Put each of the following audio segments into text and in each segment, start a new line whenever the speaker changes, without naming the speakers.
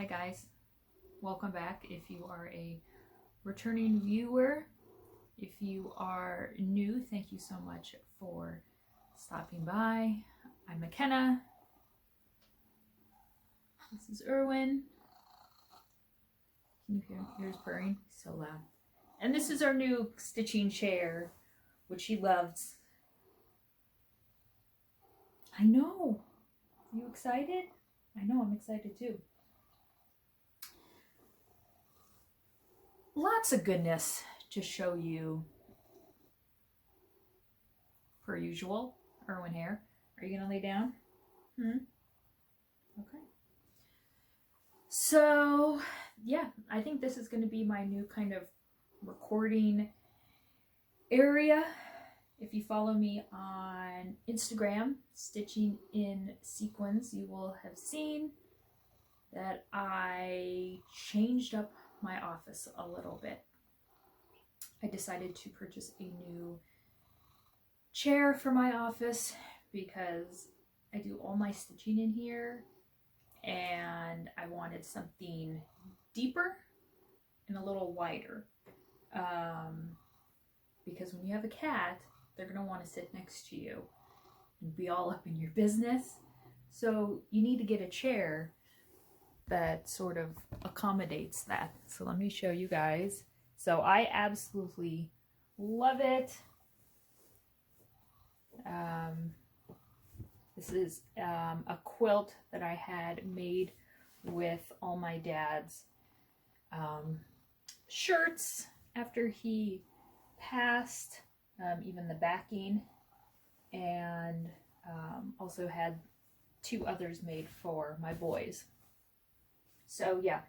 Hi guys, welcome back. If you are a returning viewer, if you are new, thank you so much for stopping by. I'm McKenna. This is Erwin. Can you hear him? Here's purring? He's so loud. And this is our new stitching chair, which he loves. I know. Are you excited? I know, I'm excited too. Lots of goodness to show you, per usual. Erwin here. Are you gonna lay down? Okay. So, yeah, I think this is gonna be my new kind of recording area. If you follow me on Instagram, Stitching In Sequins, you will have seen that I changed up my office a little bit. I decided to purchase a new chair for my office because I do all my stitching in here and I wanted something deeper and a little wider. Because when you have a cat, they're going to want to sit next to you and be all up in your business. So you need to get a chair that sort of accommodates that. So let me show you guys. So I absolutely love it. This is a quilt that I had made with all my dad's shirts after he passed, even the backing, and also had two others made for my boys. So yeah,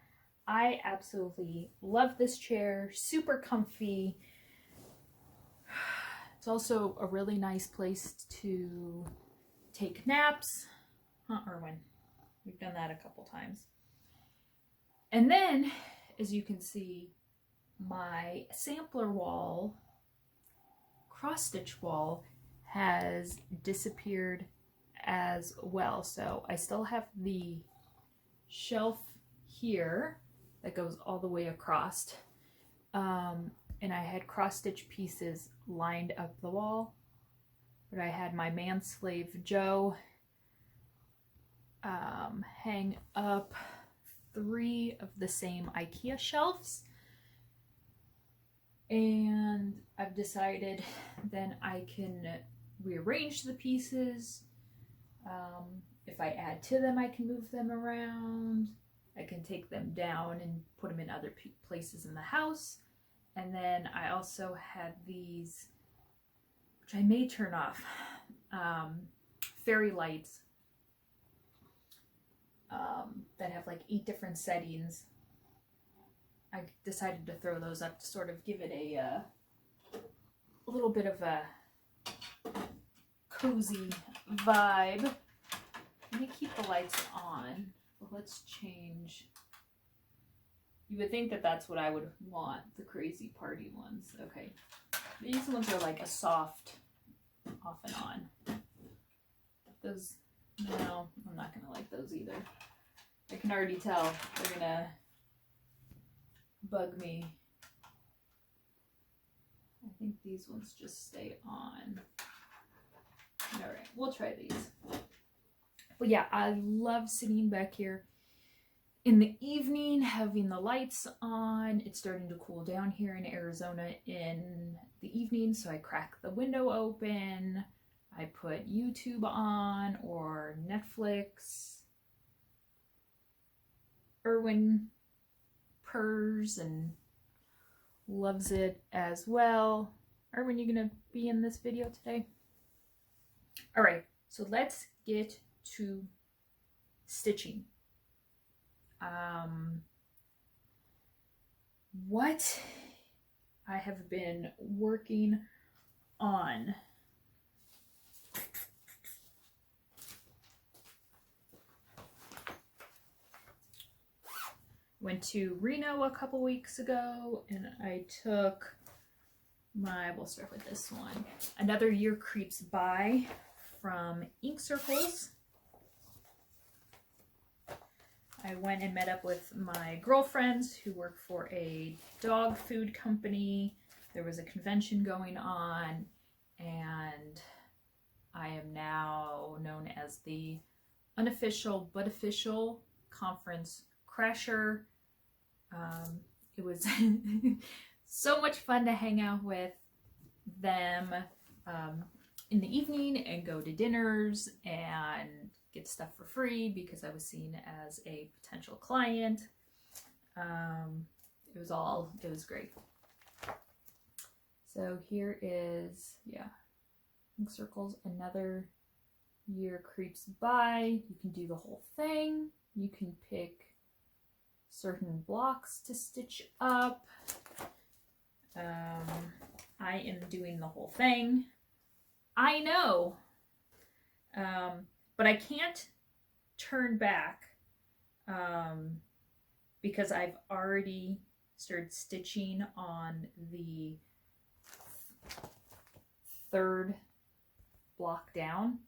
I absolutely love this chair, super comfy. It's also a really nice place to take naps. Huh, Erwin? We've done that a couple times. And then, as you can see, my sampler wall, cross-stitch wall, has disappeared as well. So I still have the shelf here that goes all the way across, and I had cross-stitch pieces lined up the wall, but I had my manslave Joe hang up 3 of the same IKEA shelves, and I've decided then I can rearrange the pieces. If I add to them, I can move them around. I can take them down and put them in other places in the house. And then I also had these, which I may turn off, fairy lights that have like 8 different settings. I decided to throw those up to sort of give it a little bit of a cozy vibe. Let me keep the lights on. Let's change. You would think that that's what I would want, the crazy party ones. Okay. These ones are like a soft off and on. Those, no, I'm not going to like those either. I can already tell they're going to bug me. I think these ones just stay on. All right, we'll try these. But yeah, I love sitting back here in the evening, having the lights on. It's starting to cool down here in Arizona in the evening, so I crack the window open. I put YouTube on or Netflix. Erwin purrs and loves it as well. Erwin, you gonna be in this video today? All right, so let's get to stitching. What I have been working on. Went to Reno a couple weeks ago and I took we'll start with this one. Another Year Creeps By from Ink Circles. I went and met up with my girlfriends who work for a dog food company. There was a convention going on, and I am now known as the unofficial but official conference crasher. It was so much fun to hang out with them in the evening and go to dinners and get stuff for free because I was seen as a potential client. It was great. So here is, yeah, pink circles, another year creeps by. You can do the whole thing. You can pick certain blocks to stitch up. I am doing the whole thing. I know, but I can't turn back because I've already started stitching on the third block down,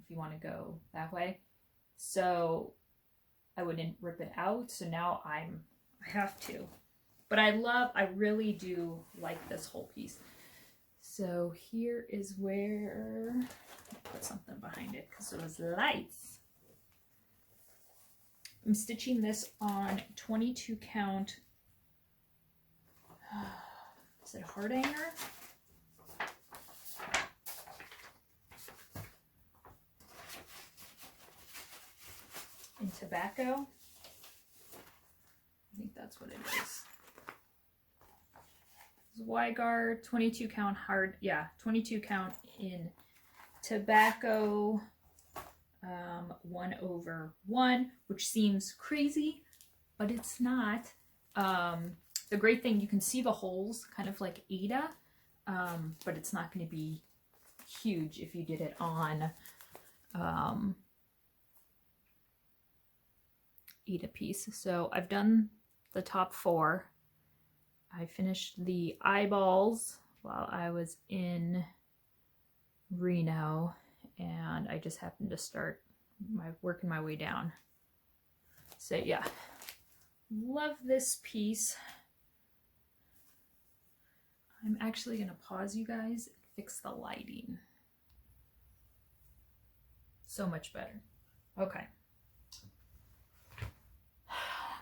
if you want to go that way. So I wouldn't rip it out. So now I have to. But I really do like this whole piece. So here is where, I'll put something behind it because it was lights. I'm stitching this on 22 count, is it heart hanger? In tobacco. I think that's what it is. Zygar, 22 count hard, yeah, 22 count in tobacco, 1/1, which seems crazy, but it's not. The great thing, you can see the holes, kind of like Ada, but it's not going to be huge if you did it on Ada piece. So I've done the top 4. I finished the eyeballs while I was in Reno, and I just happened to start working my way down. So yeah, love this piece. I'm actually going to pause you guys and fix the lighting. So much better. Okay.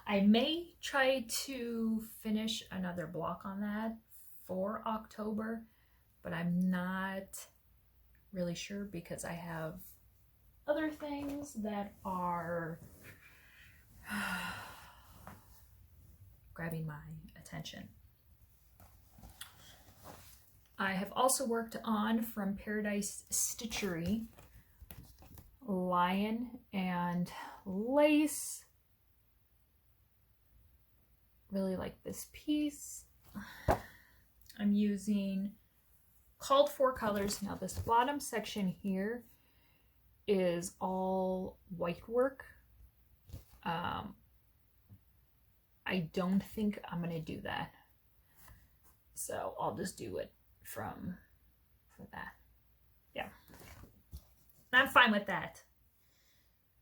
I may try to finish another block on that for October, but I'm not really sure because I have other things that are grabbing my attention. I have also worked on, from Paradise Stitchery, Lion and Lace. Really like this piece. I'm using called for colors. Now this bottom section here is all white work. I don't think I'm gonna do that, so I'll just do it for that. Yeah, I'm fine with that.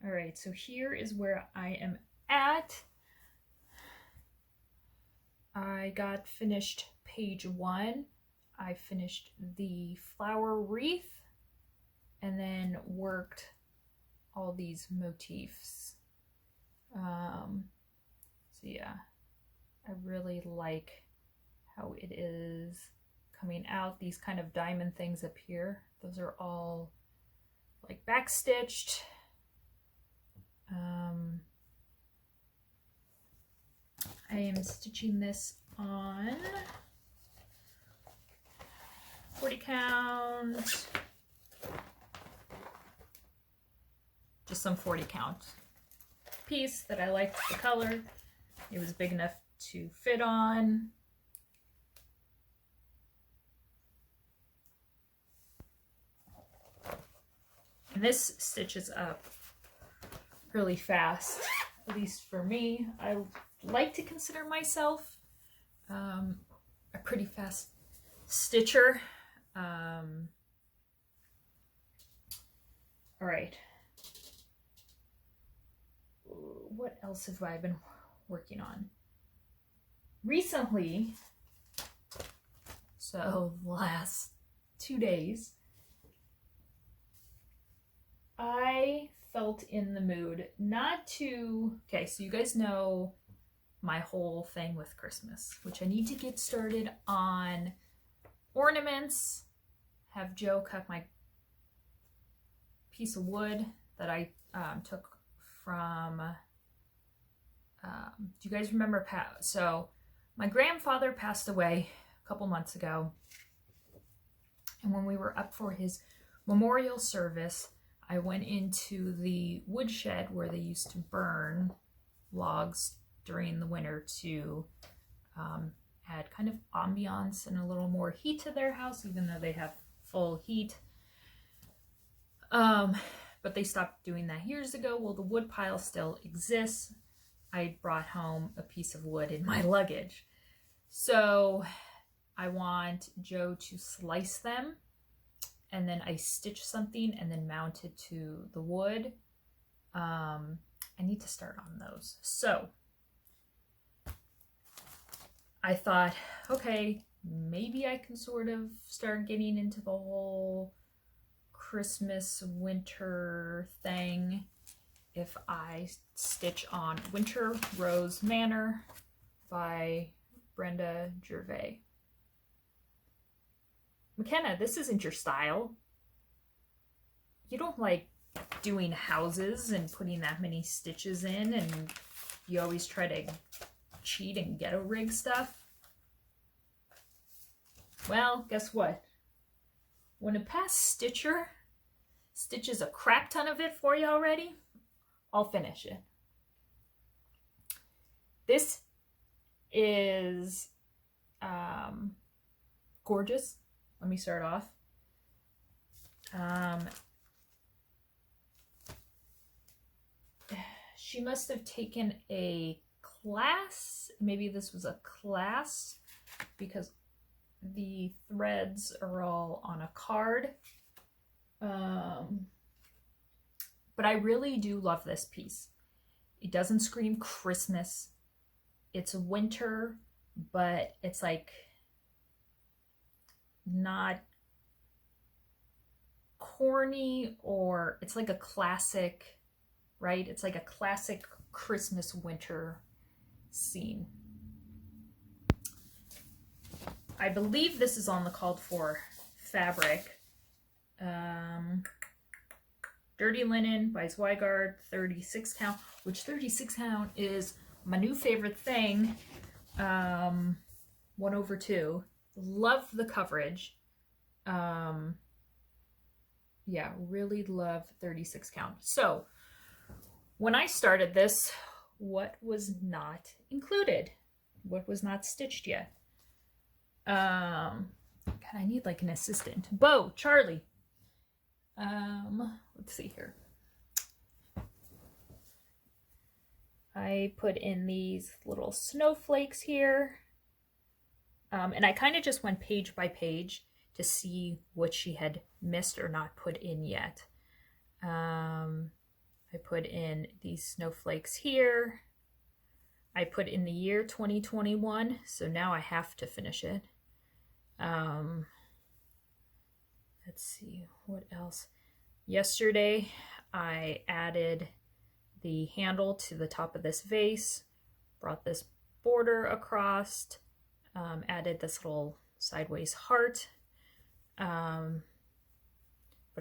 All right, so here is where I am at. I got finished page 1. I finished the flower wreath and then worked all these motifs. So yeah, I really like how it is coming out. These kind of diamond things up here, those are all like back stitched. I am stitching this on 40 count, just some 40 count piece that I liked the color. It was big enough to fit on. And this stitches up really fast, at least for me. I like to consider myself a pretty fast stitcher. All right. what else have I been working on? Recently, so the last 2 days, I felt in the mood not to, okay, so you guys know my whole thing with Christmas, which I need to get started on ornaments, have Joe cut my piece of wood that I took from, do you guys remember, so my grandfather passed away a couple months ago, and when we were up for his memorial service, I went into the woodshed where they used to burn logs during the winter to add kind of ambiance and a little more heat to their house, even though they have full heat. But they stopped doing that years ago. Well, the wood pile still exists. I brought home a piece of wood in my luggage. So I want Joe to slice them, and then I stitch something and then mount it to the wood. I need to start on those. So I thought, okay, maybe I can sort of start getting into the whole Christmas winter thing if I stitch on Winter Rose Manor by Brenda Gervais. McKenna, this isn't your style. You don't like doing houses and putting that many stitches in, and you always try to cheat and ghetto rig stuff. Well, guess what? When a past stitcher stitches a crap ton of it for you already, I'll finish it. This is gorgeous. Let me start off. She must have taken a class. Maybe this was a class because the threads are all on a card. But I really do love this piece. It doesn't scream Christmas. It's winter, but it's like not corny, or it's like a classic, right? It's like a classic Christmas winter scene. I believe this is on the called for fabric. Dirty Linen by Zweigart, 36 count, which 36 count is my new favorite thing. 1/2. Love the coverage. Yeah, really love 36 count. So when I started this, what was not included? What was not stitched yet? God, I need like an assistant. Bo, Charlie. Let's see here. I put in these little snowflakes here. And I kind of just went page by page to see what she had missed or not put in yet. I put in these snowflakes here. I put in the year 2021, so now I have to finish it. Let's see, what else? Yesterday, I added the handle to the top of this vase, brought this border across, added this little sideways heart. But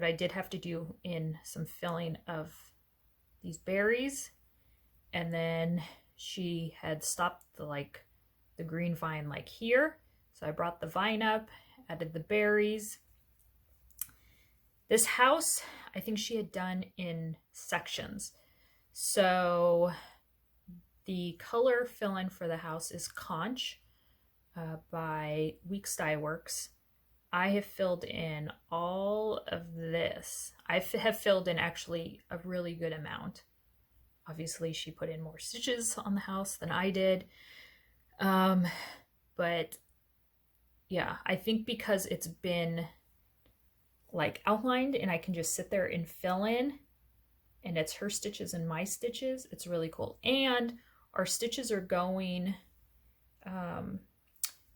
I did have to do in some filling of these berries. And then she had stopped the green vine like here. So I brought the vine up, added the berries. This house, I think she had done in sections. So the color fill-in for the house is Conch by Weeks Dye Works. I have filled in all of this. I have filled in actually a really good amount. Obviously, she put in more stitches on the house than I did. But yeah, I think because it's been like outlined and I can just sit there and fill in, and it's her stitches and my stitches. It's really cool. And our stitches are going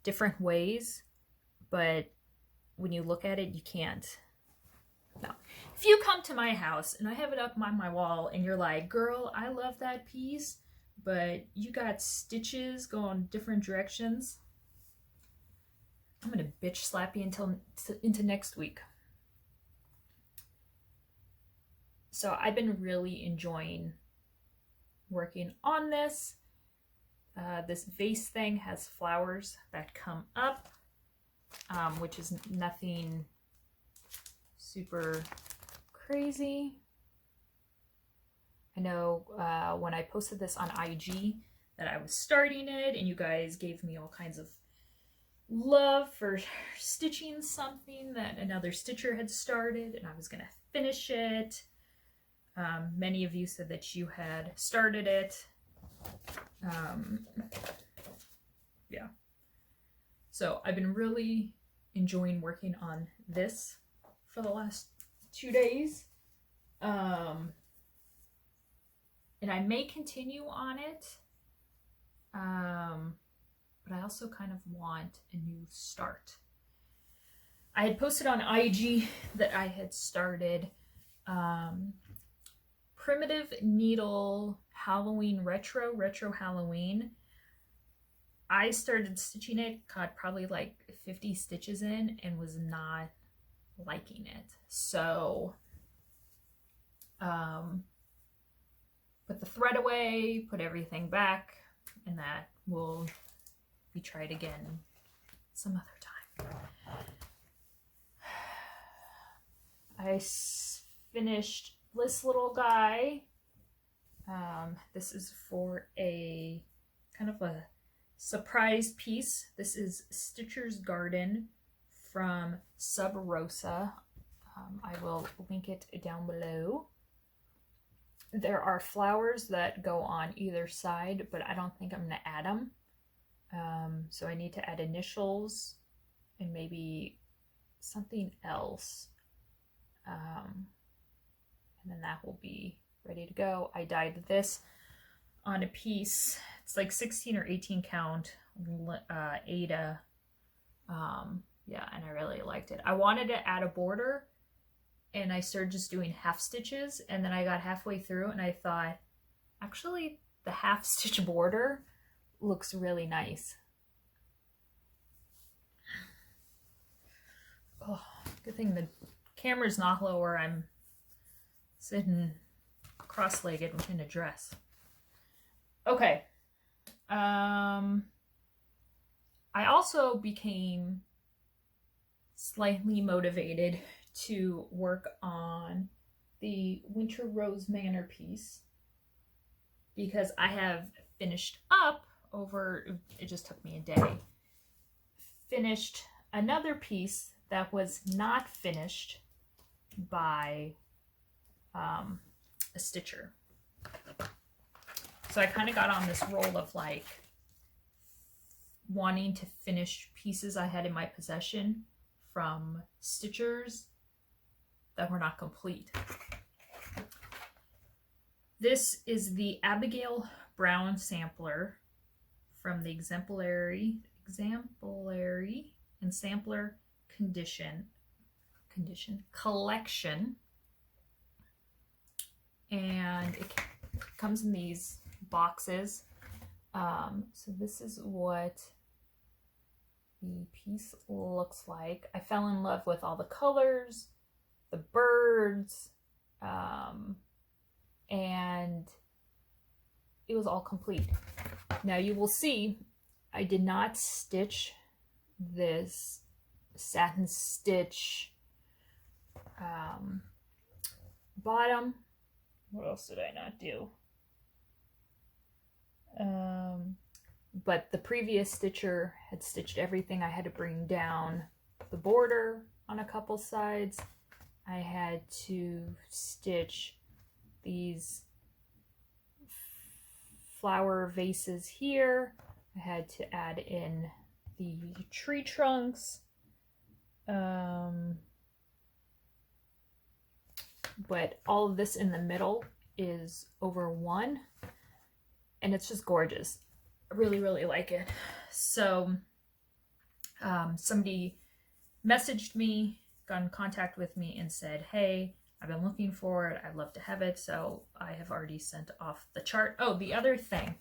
different ways, but when you look at it, you can't. No. If you come to my house and I have it up on my wall and you're like, girl, I love that piece, but you got stitches going different directions, I'm gonna bitch slap you into next week. So I've been really enjoying working on this. This vase thing has flowers that come up, which is nothing super crazy. I know when I posted this on IG that I was starting it, and you guys gave me all kinds of love for stitching something that another stitcher had started, and I was gonna finish it. Many of you said that you had started it. Yeah. So I've been really enjoying working on this for the last 2 days. And I may continue on it. But I also kind of want a new start. I had posted on IG that I had started Primitive Needle Halloween Retro Halloween. I started stitching it, got probably like 50 stitches in, and was not liking it. So put the thread away, put everything back, and that will be tried again some other time. I finished this little guy. This is for a kind of a surprise piece. This is Stitcher's Garden from SubRosa. I will link it down below. There are flowers that go on either side, but I don't think I'm going to add them. So I need to add initials and maybe something else. And then that will be ready to go. I dyed this on a piece. It's like 16 or 18 count Ada. Yeah, and I really liked it. I wanted to add a border, and I started just doing half stitches, and then I got halfway through and I thought, actually the half stitch border looks really nice. Oh, good thing the camera's not lower. I'm sitting cross-legged within a dress. Okay. I also became slightly motivated to work on the Winter Rose Manor piece because I have finished up it just took me a day, finished another piece that was not finished by a stitcher. So I kind of got on this roll of like wanting to finish pieces I had in my possession from stitchers that were not complete. This is the Abigail Brown sampler from the Exemplary and Sampler collection. And it comes in these boxes. So this is what the piece looks like. I fell in love with all the colors, the birds, and it was all complete. Now you will see I did not stitch this satin stitch bottom. What else did I not do? But the previous stitcher had stitched everything. I had to bring down the border on a couple sides. I had to stitch these flower vases here. I had to add in the tree trunks. But all of this in the middle is over 1, and it's just gorgeous. I really, really like it. So somebody messaged me, got in contact with me and said, hey, I've been looking for it. I'd love to have it. So I have already sent off the chart. Oh, the other thing,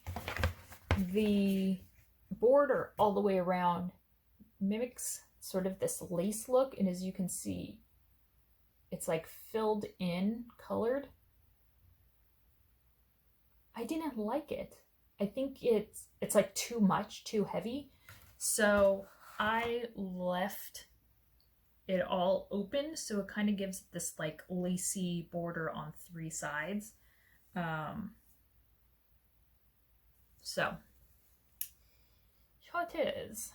the border all the way around mimics sort of this lace look. And as you can see, it's like filled in, colored. I didn't like it. I think it's like too much, too heavy. So I left it all open, so it kind of gives this like lacy border on 3 sides. So it is.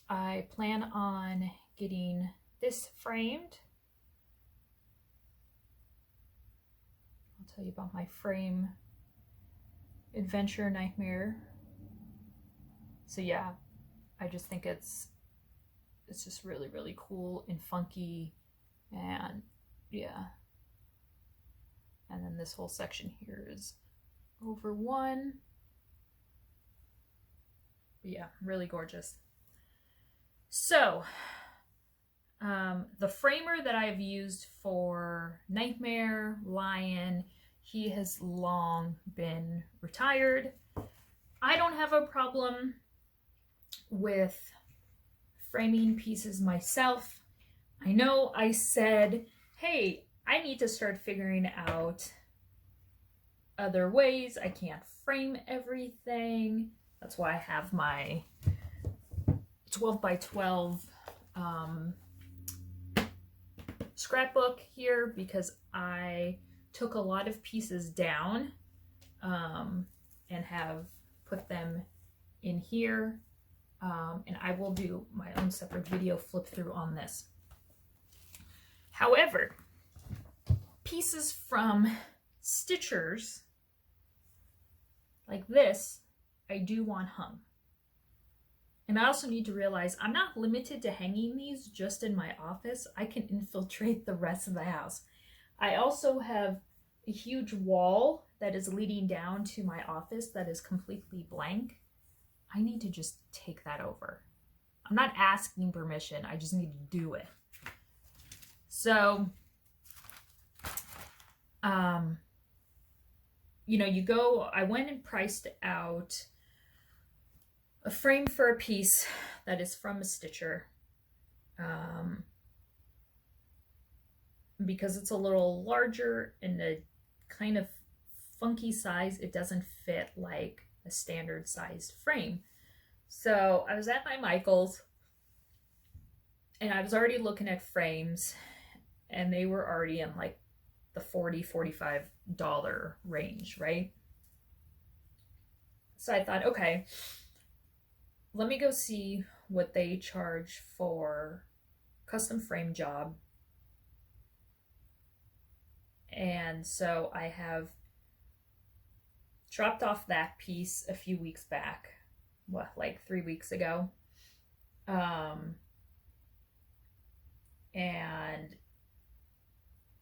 I plan on getting this framed. I'll tell you about my frame adventure nightmare. So yeah, I just think it's just really, really cool and funky, and yeah. And then this whole section here is over 1. But yeah, really gorgeous. So the framer that I've used for Nightmare, Lion, he has long been retired. I don't have a problem with framing pieces myself. I know I said, hey, I need to start figuring out other ways. I can't frame everything. That's why I have my 12 by 12 scrapbook here, because I took a lot of pieces down and have put them in here. And I will do my own separate video flip through on this. However, pieces from Stitchers like this, I do want hung. And I also need to realize I'm not limited to hanging these just in my office. I can infiltrate the rest of the house. I also have a huge wall that is leading down to my office that is completely blank. I need to just take that over. I'm not asking permission, I just need to do it. So, you know, I went and priced out a frame for a piece that is from a Stitcher. Because it's a little larger and a kind of funky size, it doesn't fit like a standard sized frame. So I was at my Michael's and I was already looking at frames, and they were already in like the $40, $45 range, right? So I thought, okay, let me go see what they charge for custom frame job. And so I have dropped off that piece a few weeks back, what, like 3 weeks ago. And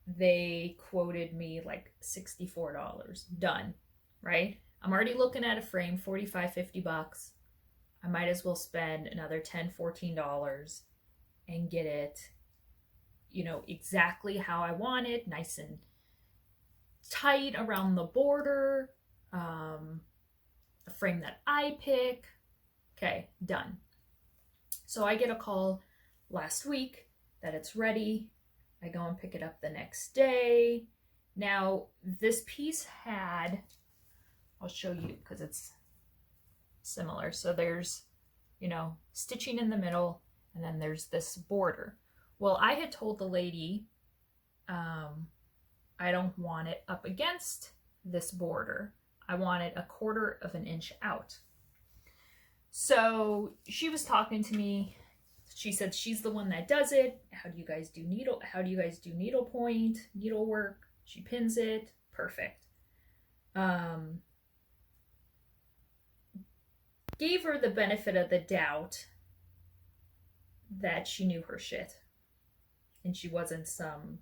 they quoted me like $64, done, right? I'm already looking at a frame, $45, $50. I might as well spend another $10, $14 and get it, you know, exactly how I want it, nice and tight around the border, the frame that I pick. Okay, done. So I get a call last week that it's ready. I go and pick it up the next day. Now, this piece had, I'll show you because it's similar. So there's, you know, stitching in the middle, and then there's this border. Well, I had told the lady, I don't want it up against this border. I want it 1/4 of an inch out. So she was talking to me. She said she's the one that does it. How do you guys do needlepoint, needlework? She pins it. Perfect. Gave her the benefit of the doubt that she knew her shit. and she wasn't somebody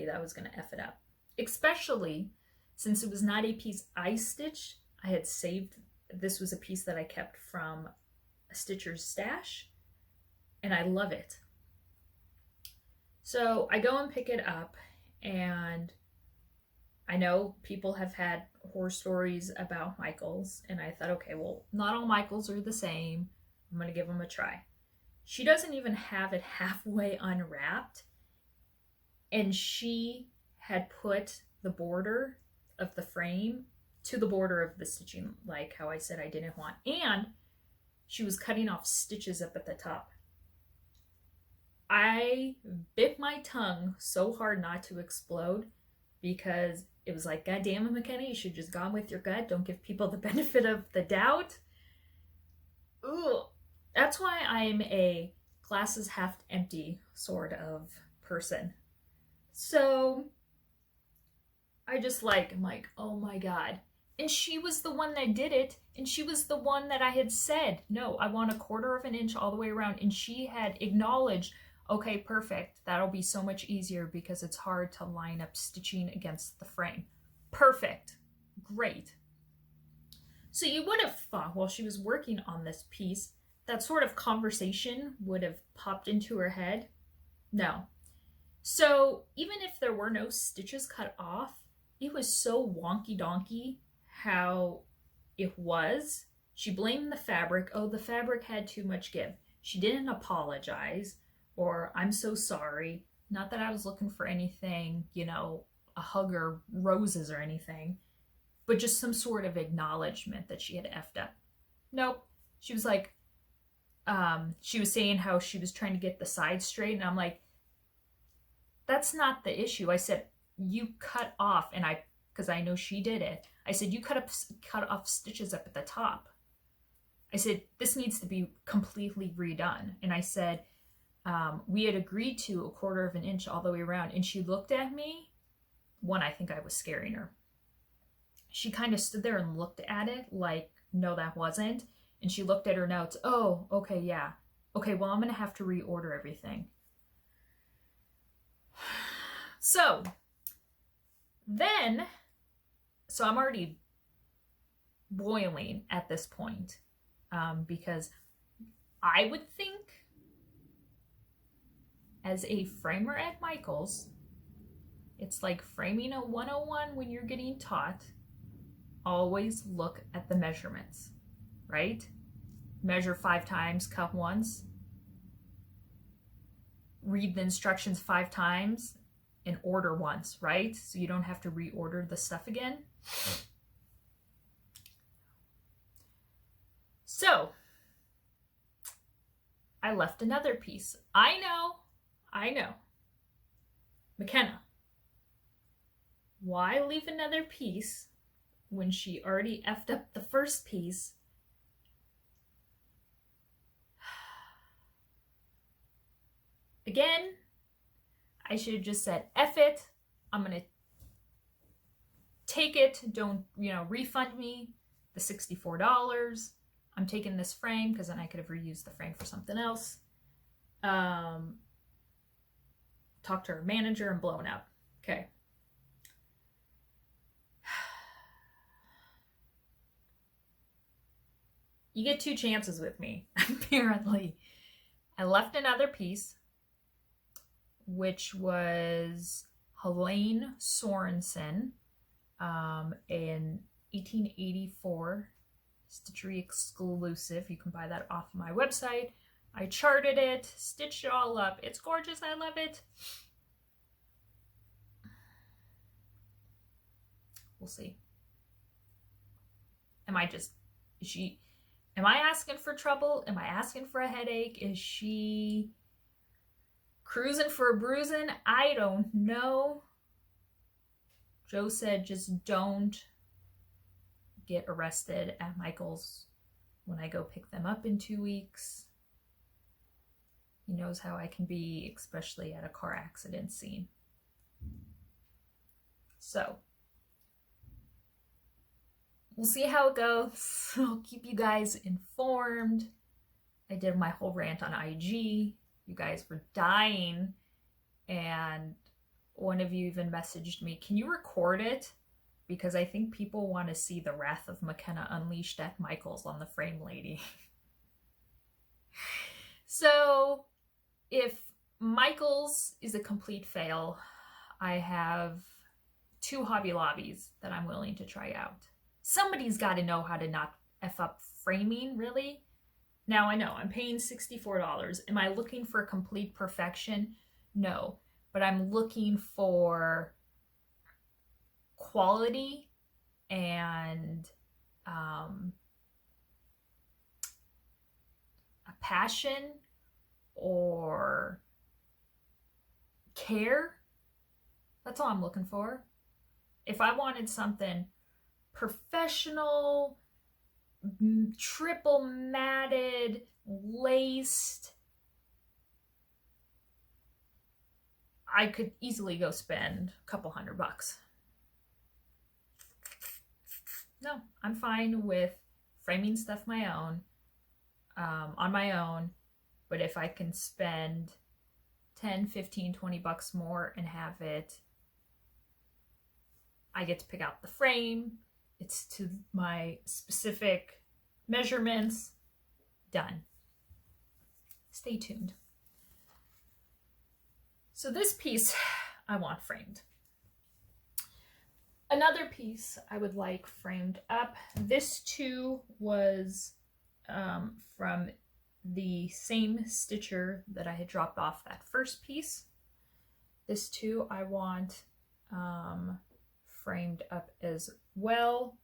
that was going to F it up. Especially since it was not a piece I stitched. I had saved, this was a piece that I kept from a stitcher's stash, and I love it. So I go and pick it up, and I know people have had horror stories about Michaels, and I thought, okay, well, not all Michaels are the same. I'm going to give them a try. She doesn't even have it halfway unwrapped, and she had put the border of the frame to the border of the stitching, like how I said I didn't want, and she was cutting off stitches up at the top. I bit my tongue so hard not to explode, because it was like, God damn it, McKenna, you should just gone with your gut. Don't give people the benefit of the doubt. Ooh, that's why I'm a glasses half empty sort of person. So I just I'm like, oh my God. And she was the one that did it. And she was the one that I had said, no, I want 1/4 of an inch all the way around. And she had acknowledged, okay, perfect. That'll be so much easier because it's hard to line up stitching against the frame. Perfect. Great. So you would have thought while she was working on this piece, that sort of conversation would have popped into her head. No. So even if there were no stitches cut off, it was so wonky donkey how it was. She blamed the fabric. Oh, the fabric had too much give. She didn't apologize, or I'm so sorry. Not that I was looking for anything, you know, a hug or roses or anything, but just some sort of acknowledgement that she had effed up. Nope. She was like, she was saying how she was trying to get the sides straight, and I'm like, that's not the issue. I said, you cut off, and because I know she did it, I said, you cut off stitches up at the top. I said, this needs to be completely redone. And I said, we had agreed to 1/4 of an inch all the way around. And she looked at me. One, I think I was scaring her. She kind of stood there and looked at it like, no, that wasn't. And she looked at her notes. Oh, okay, yeah. Okay, well, I'm going to have to reorder everything. So then, so I'm already boiling at this point, because I would think as a framer at Michaels, it's like framing a 101 when you're getting taught. Always look at the measurements, right? Measure 5 times, cut once. Read the instructions 5 times and order once, right? So you don't have to reorder the stuff again. So I left another piece. I know. McKenna, why leave another piece when she already effed up the first piece? Again, I should have just said, F it. I'm going to take it. Don't, refund me the $64. I'm taking this frame because then I could have reused the frame for something else. Talk to her manager and blown up. Okay. You get 2 chances with me, apparently. I left another piece, which was Helene Sorensen, in 1884 Stitchery exclusive. You can buy that off my website. I charted it, stitched it all up. It's gorgeous. I love it. We'll see. Am I asking for trouble? Am I asking for a headache? Is she cruising for a bruising? I don't know. Joe said just don't get arrested at Michael's when I go pick them up in 2 weeks. He knows how I can be, especially at a car accident scene. So we'll see how it goes. I'll keep you guys informed. I did my whole rant on IG. You guys were dying, and one of you even messaged me, can you record it? Because I think people want to see the wrath of McKenna unleashed at Michael's on the frame lady. So if Michael's is a complete fail, I have 2 Hobby Lobbies that I'm willing to try out. Somebody's got to know how to not F up framing, really. Now I know I'm paying $64. Am I looking for complete perfection? No, but I'm looking for quality and a passion or care. That's all I'm looking for. If I wanted something professional, triple matted, laced, I could easily go spend a couple $100. No, I'm fine with framing stuff my own, on my own, but if I can spend 10, 15, 20 bucks more and have it, I get to pick out the frame, it's to my specific measurements, done. Stay tuned. So this piece I want framed. Another piece I would like framed up. This too was from the same stitcher that I had dropped off that first piece. This too I want framed up as well.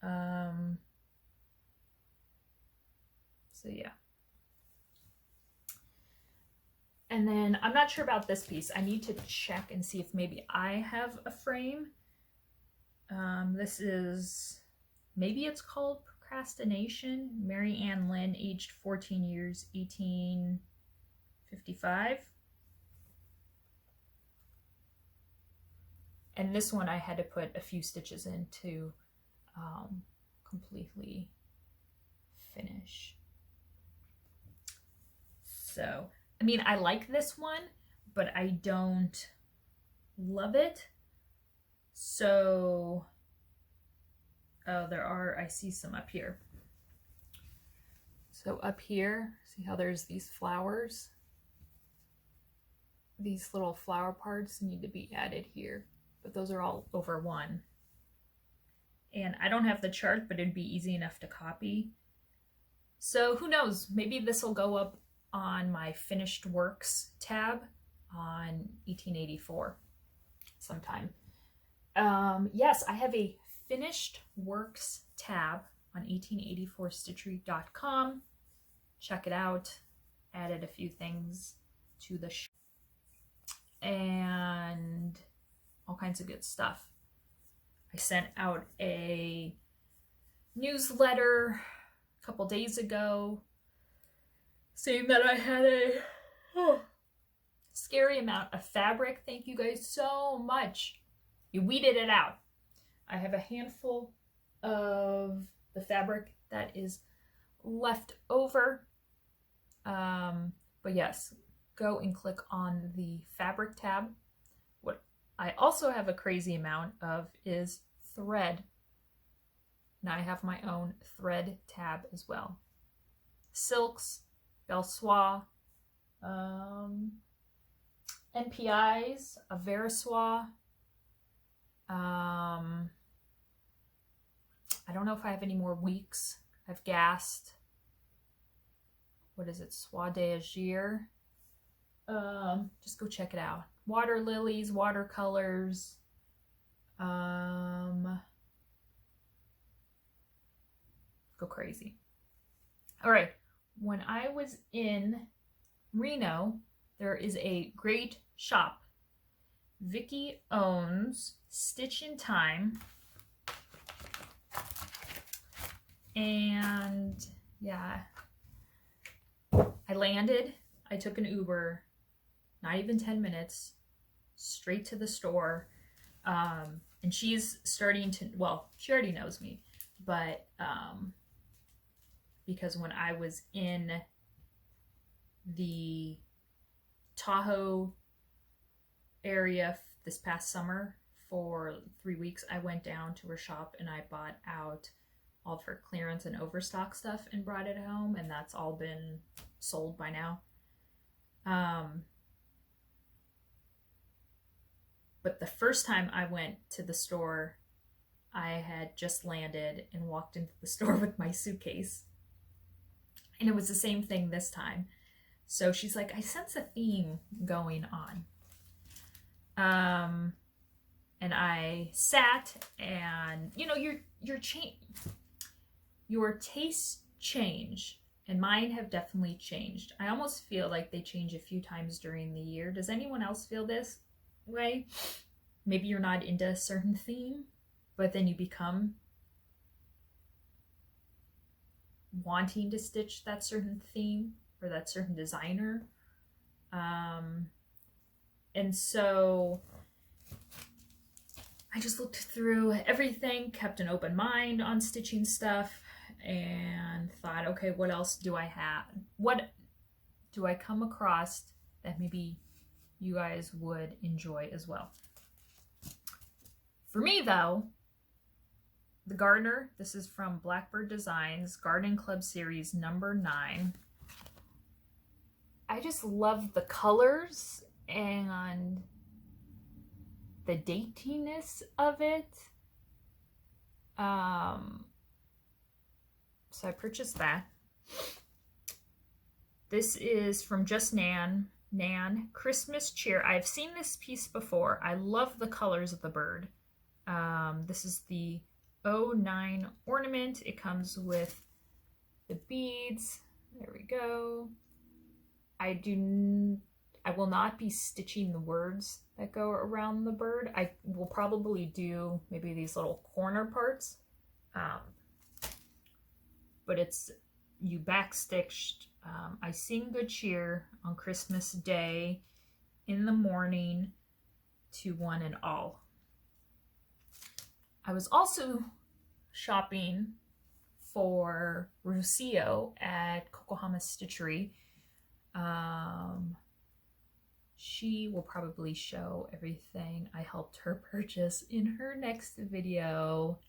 So yeah. And then I'm not sure about this piece. I need to check and see if maybe I have a frame. This is, maybe it's called Procrastination. Mary Ann Lynn, aged 14 years, 1855. And this one I had to put a few stitches in to completely finish. So, I mean, I like this one, but I don't love it. So, oh, there are, I see some up here. So up here, see how there's these flowers? These little flower parts need to be added here, but those are all over one. And I don't have the chart, but it'd be easy enough to copy. So who knows, maybe this will go up on my finished works tab on 1884 sometime. Yes, I have a finished works tab on 1884stitchery.com. Check it out. Added a few things to the shop and all kinds of good stuff. I sent out a newsletter a couple days ago saying that I had a scary amount of fabric. Thank you guys so much. You weeded it out. I have a handful of the fabric that is left over. But yes, go and click on the fabric tab. What I also have a crazy amount of is thread. Now I have my own thread tab as well. Silks, Belle Soie, NPIs, a Verissois. I don't know if I have any more weeks. I've gassed. What is it? Soie d'Agir. Just go check it out. Water lilies, watercolors. Go crazy. All right. When I was in Reno, there is a great shop. Vicky owns Stitch in Time. And yeah, I landed, I took an Uber, not even 10 minutes, straight to the store. And she's starting to, well, she already knows me, but because when I was in the Tahoe area this past summer for 3 weeks. I went down to her shop and I bought out all of her clearance and overstock stuff and brought it home, and that's all been sold by now. But the first time I went to the store, I had just landed and walked into the store with my suitcase. And it was the same thing this time. So she's like, I sense a theme going on. And I sat, and you know, your tastes change, and mine have definitely changed. I almost feel like they change a few times during the year. Does anyone else feel this way? Maybe you're not into a certain theme, but then you become wanting to stitch that certain theme or that certain designer. And so I just looked through everything, kept an open mind on stitching stuff, and thought, okay, what else do I have? What do I come across that maybe you guys would enjoy as well? For me, though, the Gardener, this is from Blackbird Designs, Garden Club Series number 9. I just love the colors and the daintiness of it. So I purchased that. This is from Just Nan, Christmas Cheer. I've seen this piece before. I love the colors of the bird. This is the 09 ornament. It comes with the beads. There we go. I will not be stitching the words that go around the bird. I will probably do maybe these little corner parts. But it's, you backstitched, I sing good cheer on Christmas Day in the morning to one and all. I was also shopping for Rocio at Kokohama Stitchery. She will probably show everything I helped her purchase in her next video.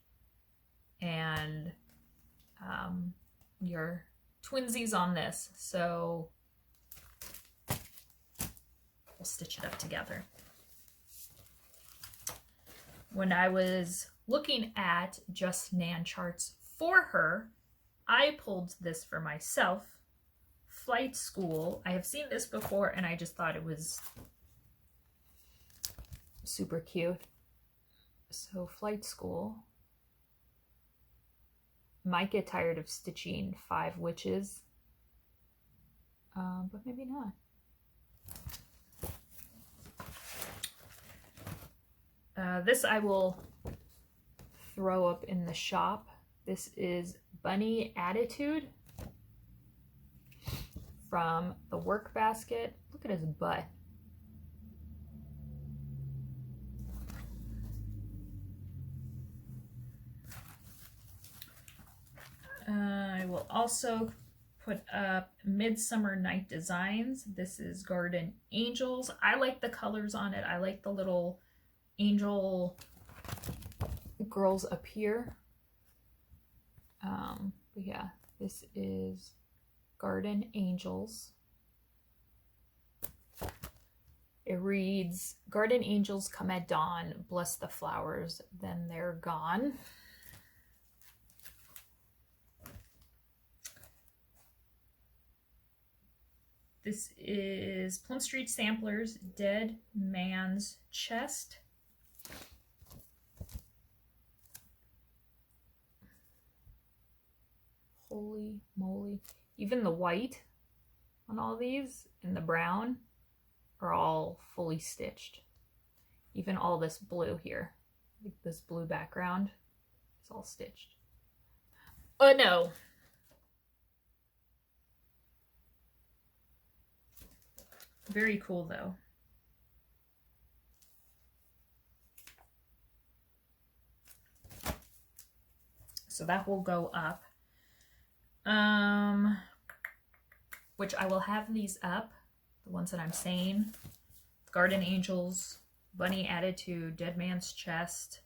And your twinsies on this, so we'll stitch it up together. When I was looking at Just Nan charts for her, I pulled this for myself. Flight School. I have seen this before and I just thought it was super cute. So Flight School. Might get tired of stitching 5 witches, but maybe not. This I will throw up in the shop. This is Bunny Attitude from the Work Basket. Look at his butt. I will also put up Midsummer Night Designs. This is Garden Angels. I like the colors on it. I like the little angel girls up here. But yeah, this is Garden Angels. It reads, Garden Angels come at dawn, bless the flowers, then they're gone. This is Plum Street Samplers, Dead Man's Chest. Holy moly. Even the white on all these and the brown are all fully stitched. Even all this blue here, like this blue background, is all stitched. Oh no. Very cool though. So that will go up. Which I will have these up the ones that I'm saying. Garden Angels, Bunny Attitude, Dead Man's Chest,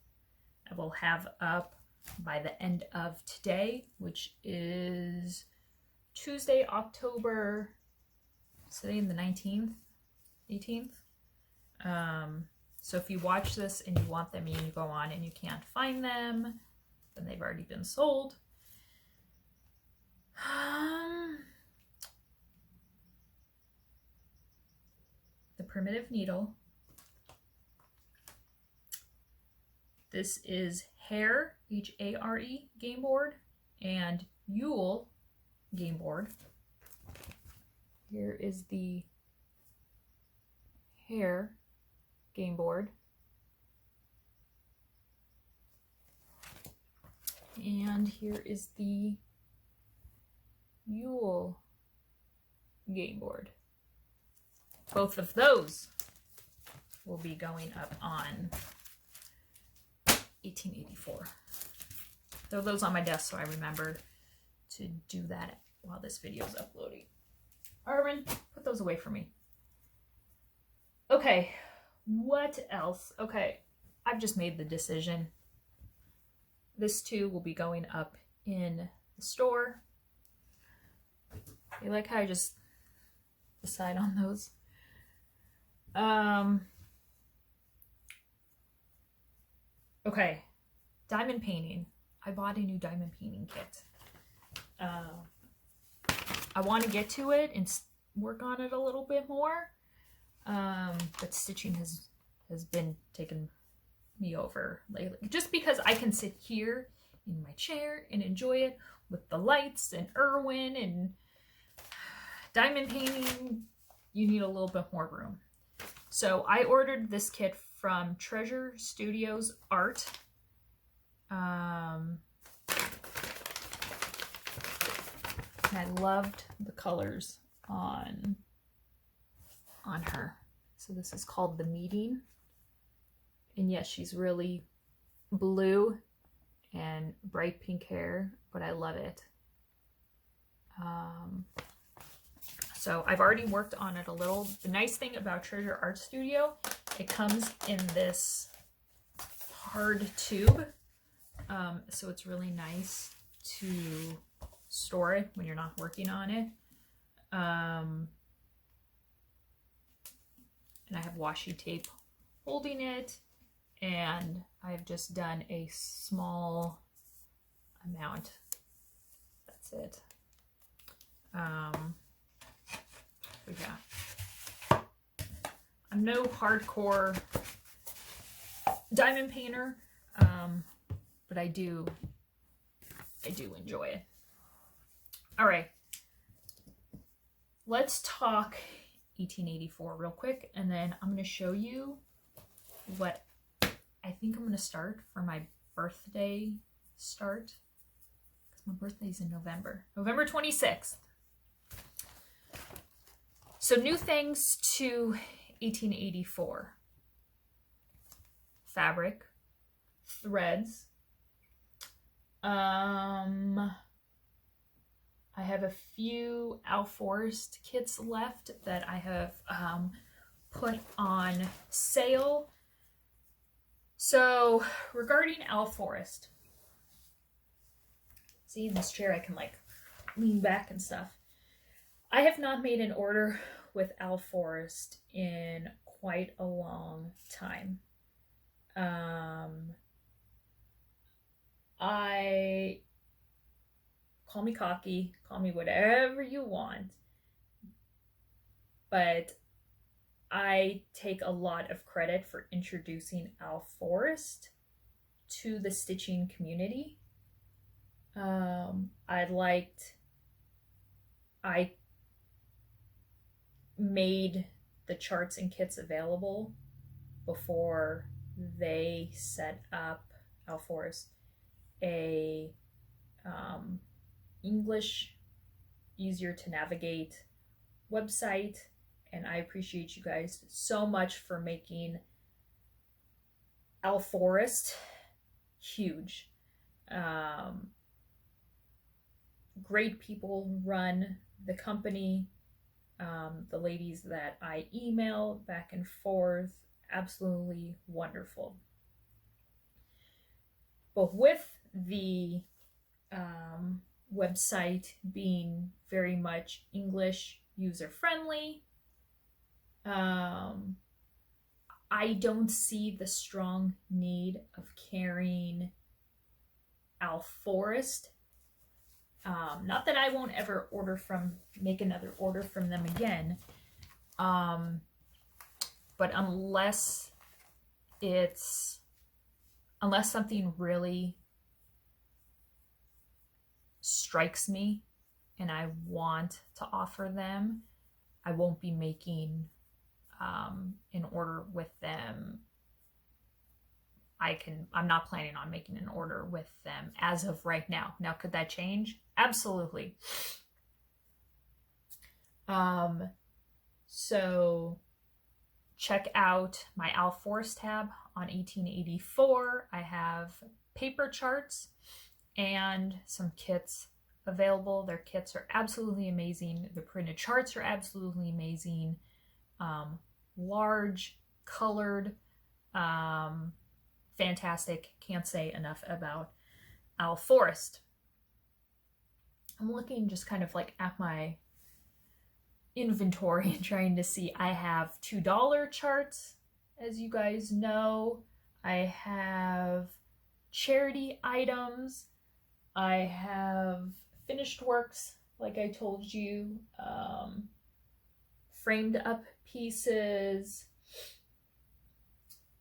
I will have up by the end of today, which is Tuesday, October, today the 19th, 18th. So if you watch this and you want them and you go on and you can't find them, then they've already been sold. The Primitive Needle. This is Hare, H-A-R-E, game board, and Yule game board. Here is the Hare game board. And here is the Yule game board. Both of those will be going up on 1884. Throw those on my desk so I remember to do that while this video is uploading. Arvin, put those away for me. Okay, what else? Okay, I've just made the decision. This too will be going up in the store. You like how I just decide on those? Okay, diamond painting. I bought a new diamond painting kit. I want to get to it and work on it a little bit more. But stitching has been taking me over lately. Just because I can sit here in my chair and enjoy it with the lights and Irwin and diamond painting, you need a little bit more room. So I ordered this kit from Treasure Studios Art. And I loved the colors on her. So this is called The Meeting. And yes, she's really blue and bright pink hair, but I love it. So I've already worked on it a little. The nice thing about Treasure Art Studio, it comes in this hard tube. So it's really nice to store it when you're not working on it. And I have washi tape holding it, and I've just done a small amount. That's it. So yeah, I'm no hardcore diamond painter, but I do enjoy it. All right, let's talk 1884 real quick, and then I'm going to show you what I think I'm going to start for my birthday start, because my birthday's in November 26th. So new things to 1884. Fabric, threads. I have a few Al Forest kits left that I have put on sale. So regarding Al Forest, see in this chair I can like lean back and stuff. I have not made an order with Al Forest in quite a long time. I call me cocky, call me whatever you want, but I take a lot of credit for introducing Al Forest to the stitching community. I made the charts and kits available before they set up Al Forest a English, easier to navigate website, and I appreciate you guys so much for making Al Forest huge. Great people run the company. The ladies that I email back and forth, absolutely wonderful. But with the website being very much English user friendly, I don't see the strong need of carrying Forest. Not that I won't ever make another order from them again. But unless something really strikes me and I want to offer them, I won't be making an order with them. I'm not planning on making an order with them as of right now. Now, could that change? Absolutely. So check out my Forest tab on 1884. I have paper charts and some kits available. Their kits are absolutely amazing. The printed charts are absolutely amazing. Large, colored, fantastic. Can't say enough about Forest. I'm looking just kind of like at my inventory and trying to see. I have $2 charts, as you guys know. I have charity items. I have finished works, like I told you, framed up pieces.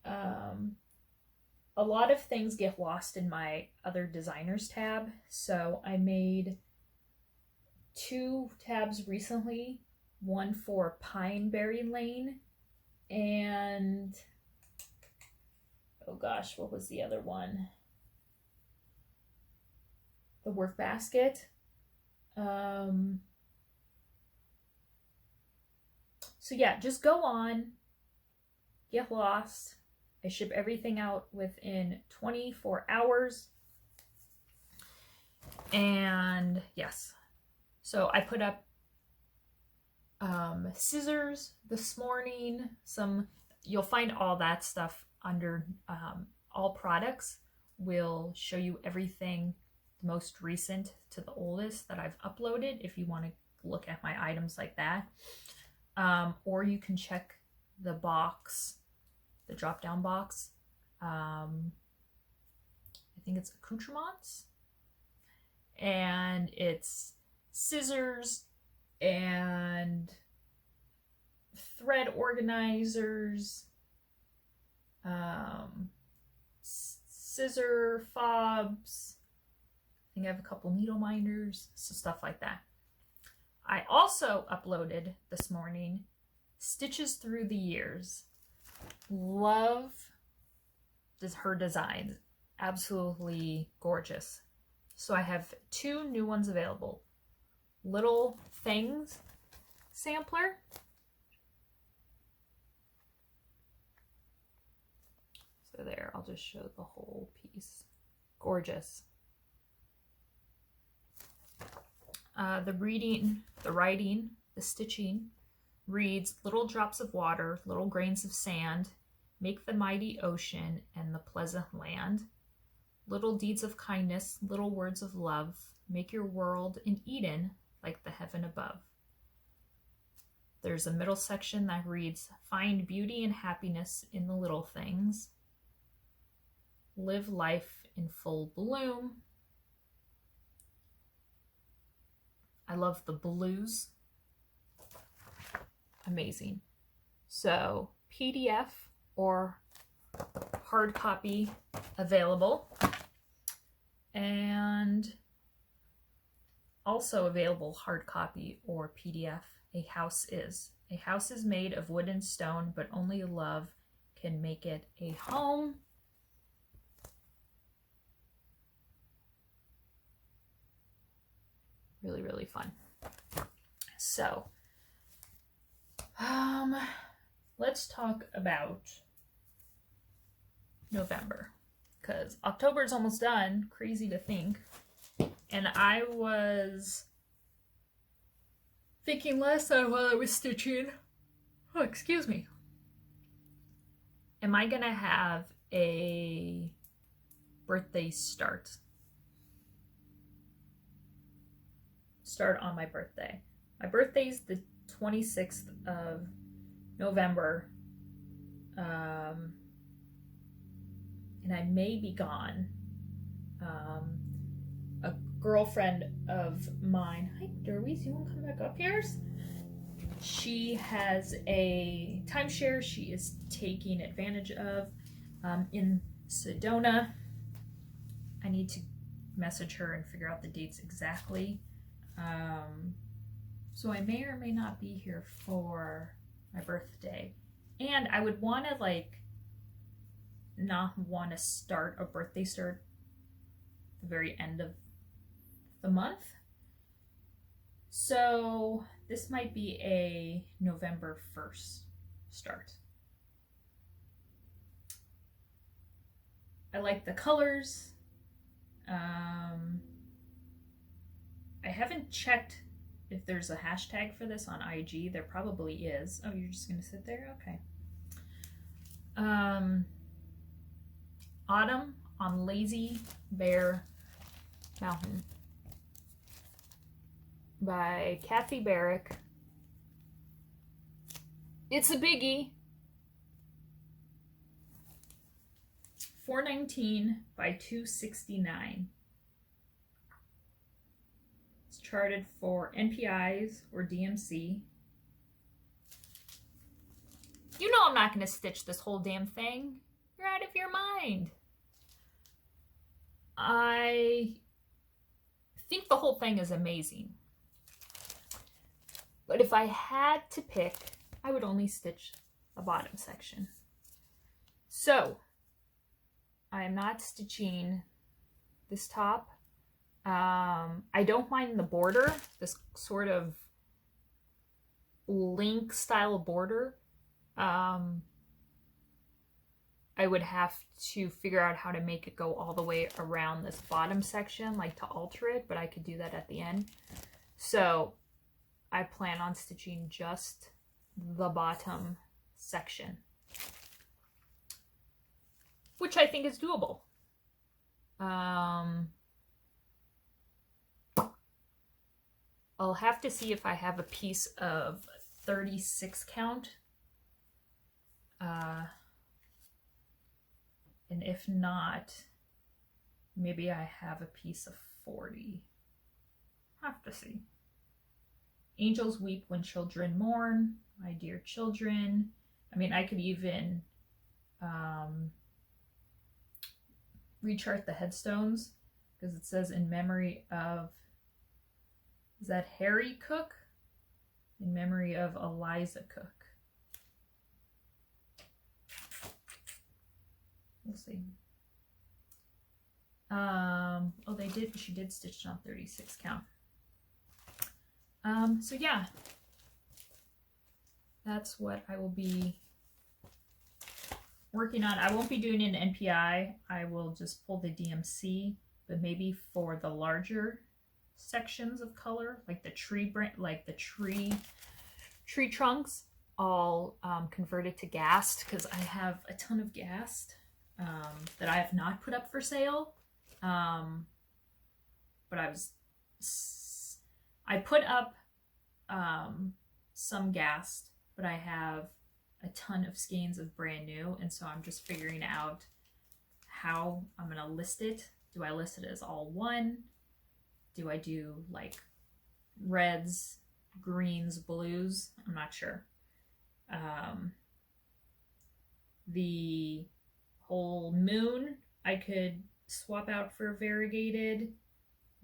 A lot of things get lost in my other designers tab, so I made 2 tabs recently, one for Pineberry Lane and, oh gosh, what was the other one? The work basket. So yeah, just go on, get lost. I ship everything out within 24 hours. And yes, so I put up scissors this morning. You'll find all that stuff under all products. Will show you everything, the most recent to the oldest that I've uploaded, if you want to look at my items like that. Or you can check the box, the drop down box. I think it's accoutrements, and it's scissors and thread organizers, scissor fobs. I think I have a couple needle minders, so stuff like that. I also uploaded this morning Stitches Through the Years. Love her designs. Absolutely gorgeous. So I have 2 new ones available. Little Things sampler. So there, I'll just show the whole piece. Gorgeous. The writing, the stitching reads, little drops of water, little grains of sand, make the mighty ocean and the pleasant land. Little deeds of kindness, little words of love, make your world an Eden like the heaven above. There's a middle section that reads, find beauty and happiness in the little things. Live life in full bloom. I love the blues. Amazing. So PDF or hard copy available. And also available hard copy or PDF, A House Is. A house is made of wood and stone, but only love can make it a home. Really, really fun. So, let's talk about November, because October is almost done. Crazy to think. And I was thinking last time while I was stitching, oh, excuse me, am I gonna have a birthday start on my birthday? My birthday's the 26th of November, and I may be gone. A girlfriend of mine, hi Derwies, you want to come back up here? She has a timeshare she is taking advantage of in Sedona. I need to message her and figure out the dates exactly. So I may or may not be here for my birthday. And I would want to not want to start a birthday start at the very end of the month. So this might be a November 1st start. I like the colors. I haven't checked if there's a hashtag for this on IG. There probably is. Oh, you're just gonna sit there? Okay. Autumn on Lazy Bear Mountain by Kathy Barrack. It's a biggie. $4.19 by $2.69. It's charted for NPIs or DMC. You know I'm not going to stitch this whole damn thing. You're out of your mind. I think the whole thing is amazing. But if I had to pick, I would only stitch the bottom section. So, I am not stitching this top. I don't mind the border, this sort of link style border. I would have to figure out how to make it go all the way around this bottom section, like to alter it, but I could do that at the end. So I plan on stitching just the bottom section, which I think is doable. I'll have to see if I have a piece of 36 count. And if not, maybe I have a piece of 40. Have to see. Angels weep when children mourn, my dear children. I mean, I could even rechart the headstones, because it says in memory of, is that Harry Cook? In memory of Eliza Cook. We'll see. Oh, she did stitch it on 36 count. So yeah, that's what I will be working on. I won't be doing an NPI. I will just pull the DMC, but maybe for the larger sections of color, like the tree trunks, I'll convert it to gassed, because I have a ton of gassed that I have not put up for sale. But I put up some gassed, but I have a ton of skeins of brand new, and so I'm just figuring out how I'm gonna list it. Do I list it as all one? Do I do like reds, greens, blues? I'm not sure. The whole moon I could swap out for variegated.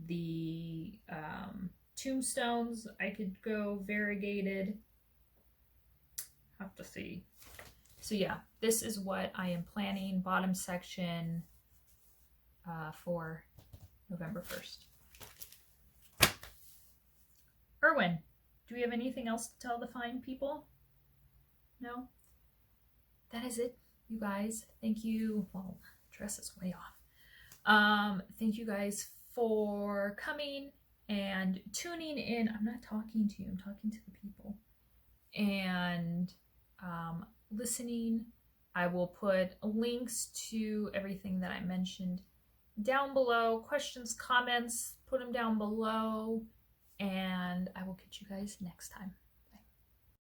The tombstones I could go variegated. Have to see. So yeah, this is what I am planning, bottom section for November 1st. Erwin, do we have anything else to tell the fine people? No? That is it, you guys. Thank you. Well, dress is way off. Thank you guys for coming and tuning in. I'm not talking to you, I'm talking to the people. And listening. I will put links to everything that I mentioned down below. Questions, comments, put them down below. And I will catch you guys next time.